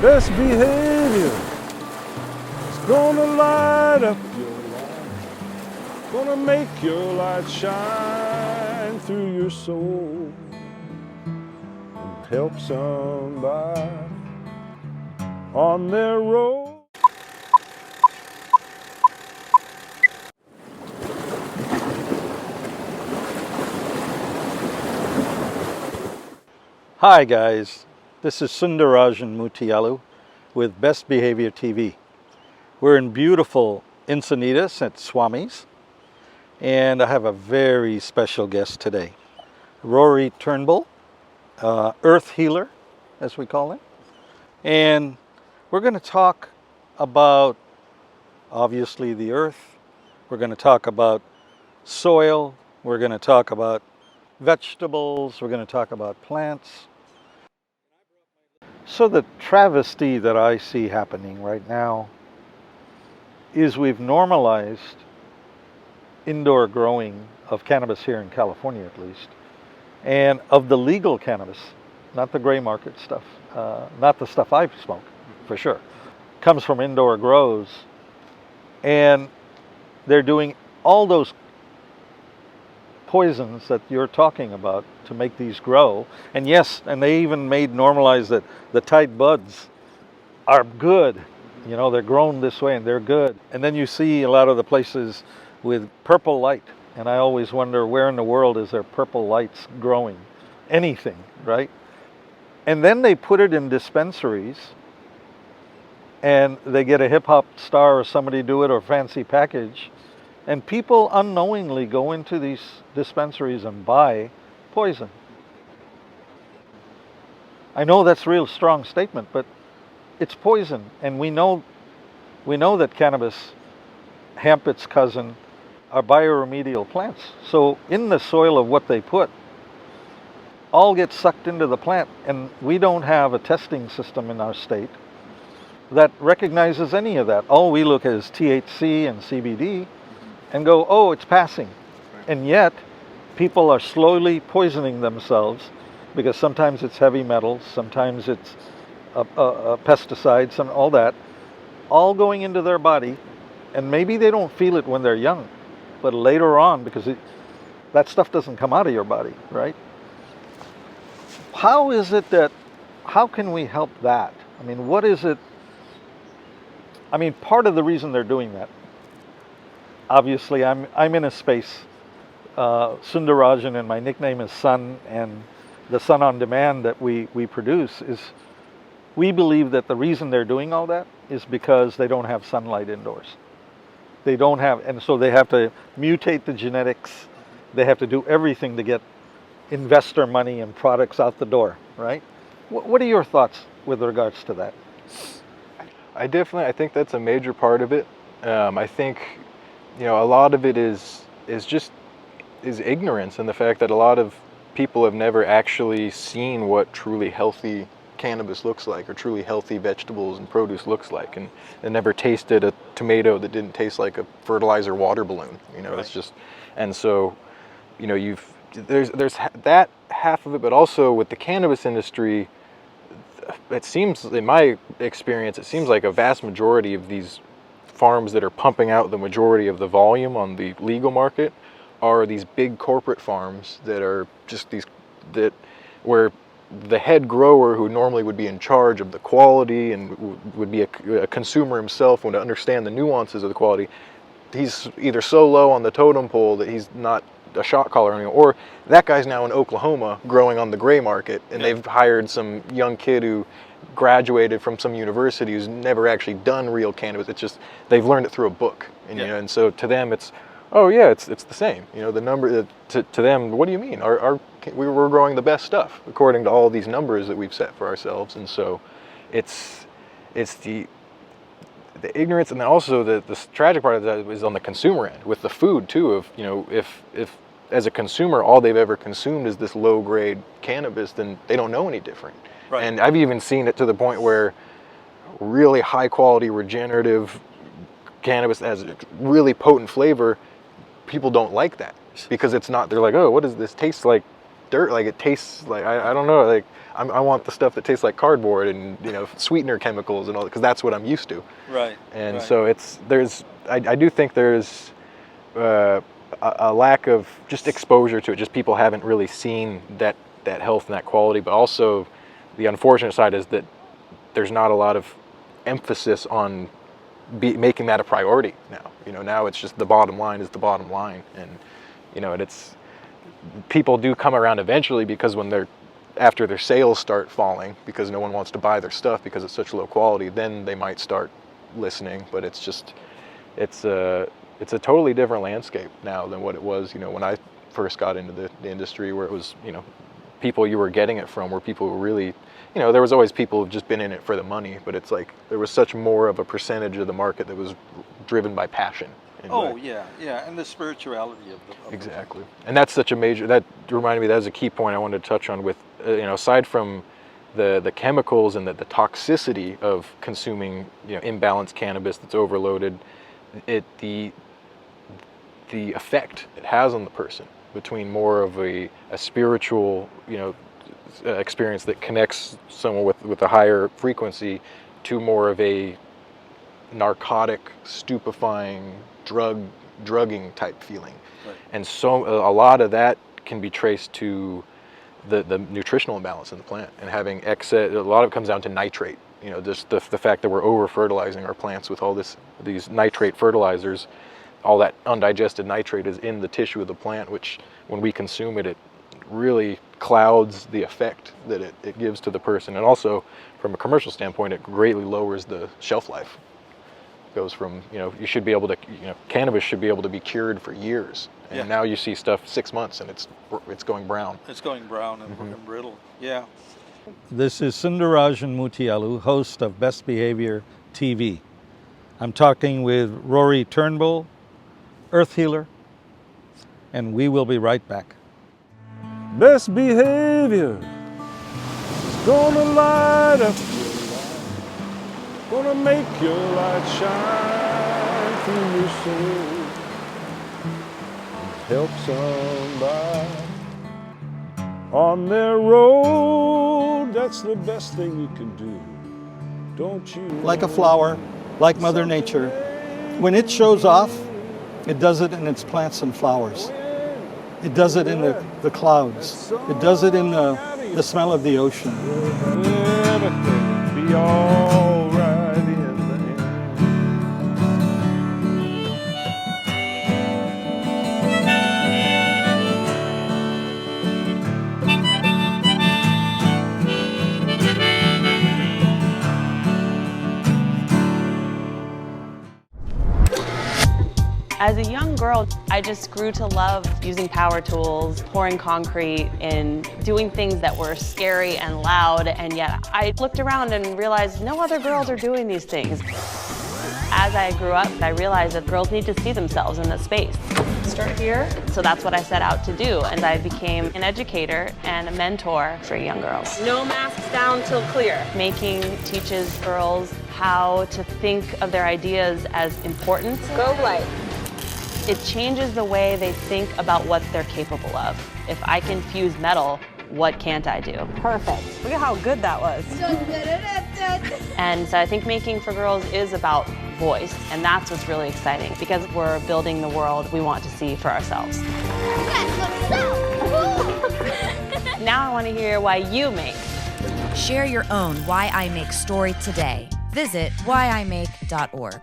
Best behavior is gonna light up your life, gonna make your light shine through your soul and help somebody on their road. Hi guys, this is Sundarajan Mutialu with Best Behavior TV. We're in beautiful Encinitas at Swami's, and I have a very special guest today. Rory Turnbull, Earth Healer, as we call him. And we're going to talk about, obviously, the earth. We're going to talk about soil. We're going to talk about vegetables. We're going to talk about plants. So the travesty that I see happening right now is we've normalized indoor growing of cannabis here in California, at least, and of the legal cannabis, not the gray market stuff, not the stuff I smoke, for sure, comes from indoor grows, and they're doing all those poisons that you're talking about to make these grow. And yes, and they even made normalize that the Tide buds are good. You know, they're grown this way and they're good. And then you see a lot of the places with purple light. And I always wonder, where in the world is there purple lights growing? Anything, right? And then they put it in dispensaries and they get a hip hop star or somebody do it, or fancy package. And people unknowingly go into these dispensaries and buy poison. I know that's a real strong statement, but it's poison. And we know that cannabis, hemp, its cousin, are bioremedial plants. So in the soil of what they put, all gets sucked into the plant. And we don't have a testing system in our state that recognizes any of that. All we look at is THC and CBD and go, oh, it's passing. And yet, people are slowly poisoning themselves because sometimes it's heavy metals, sometimes it's pesticides, and all that, all going into their body. And maybe they don't feel it when they're young, but later on, because that stuff doesn't come out of your body, right? How can we help that? I mean, what is it? I mean, part of the reason they're doing that, obviously, I'm in a space, Sundarajan, and my nickname is Sun, and the Sun on Demand that we produce is, we believe that the reason they're doing all that is because they don't have sunlight indoors. They don't have, and so they have to mutate the genetics. They have to do everything to get investor money and products out the door, right? What are your thoughts with regards to that? I think that's a major part of it. I think, you know, a lot of it is ignorance, and the fact that a lot of people have never actually seen what truly healthy cannabis looks like, or truly healthy vegetables and produce looks like, and they never tasted a tomato that didn't taste like a fertilizer water balloon. You know, right. It's just, and so, you know, there's that half of it, but also with the cannabis industry, it seems, in my experience, it seems like a vast majority of these farms that are pumping out the majority of the volume on the legal market are these big corporate farms that are just where the head grower, who normally would be in charge of the quality and would be a consumer himself, would understand the nuances of the quality, he's either so low on the totem pole that he's not a shot caller anymore, or that guy's now in Oklahoma growing on the gray market, and they've hired some young kid who graduated from some university who's never actually done real cannabis. It's just they've learned it through a book, and you know, and so to them it's, oh yeah, it's the same. You know, the number to them, what do you mean? We're growing the best stuff according to all these numbers that we've set for ourselves, and so it's the ignorance, and then also the tragic part of that is on the consumer end with the food too. Of, you know, if as a consumer all they've ever consumed is this low grade cannabis, then they don't know any different. Right. And I've even seen it to the point where really high quality regenerative cannabis that has really potent flavor, people don't like that because it's not. They're like, oh, what does this taste like? dirt. Like it tastes like, I don't know, like I want the stuff that tastes like cardboard and, you know, sweetener chemicals and all that, because that's what I'm used to. Right. And so I do think there's a lack of just exposure to it. Just people haven't really seen that health and that quality. But also the unfortunate side is that there's not a lot of emphasis on making that a priority now. You know, now it's just the bottom line is the bottom line. And, you know, people do come around eventually, because after their sales start falling because no one wants to buy their stuff because it's such low quality, then they might start listening. But it's a totally different landscape now than what it was, you know, when I first got into the industry, where it was, you know, people you were getting it from were people who really, you know, there was always people who've just been in it for the money, but it's like there was such more of a percentage of the market that was driven by passion. Yeah, and the spirituality of the exactly. And that's such a major, that reminded me, that was a key point I wanted to touch on with, you know, aside from the chemicals and the toxicity of consuming, you know, imbalanced cannabis that's overloaded, the effect it has on the person, between more of a spiritual, you know, experience that connects someone with a higher frequency, to more of a narcotic, stupefying, drugging type feeling. Right. And so a lot of that can be traced to the nutritional imbalance in the plant, and having excess. A lot of it comes down to nitrate. You know, just the fact that we're over fertilizing our plants with all these nitrate fertilizers. All that undigested nitrate is in the tissue of the plant, which when we consume it, it really clouds the effect that it gives to the person. And also from a commercial standpoint, it greatly lowers the shelf life. It goes from, you know, you should be able to, you know, cannabis should be able to be cured for years. And now you see stuff 6 months and it's going brown. It's going brown and brittle. Yeah. This is Sundarajan Mutialu, host of Best Behavior TV. I'm talking with Rory Turnbull, Earth Healer, and we will be right back. Best behavior is gonna light up your life, gonna make your light shine through your soul, help somebody on their road. That's the best thing you can do, don't you? Like a flower, like Mother Nature, when it shows off, it does it in its plants and flowers. It does it in the clouds. It does it in the smell of the ocean. Everything will be all right in the end. As a young girl, I just grew to love using power tools, pouring concrete, and doing things that were scary and loud, and yet I looked around and realized no other girls are doing these things. As I grew up, I realized that girls need to see themselves in this space. Start here. So that's what I set out to do, and I became an educator and a mentor for young girls. No masks down till clear. Making teaches girls how to think of their ideas as important. Go light. It changes the way they think about what they're capable of. If I can fuse metal, what can't I do? Perfect. Look at how good that was. And so I think making for girls is about voice, and that's what's really exciting, because we're building the world we want to see for ourselves. Now I want to hear why you make. Share your own Why I Make story today. Visit whyimake.org.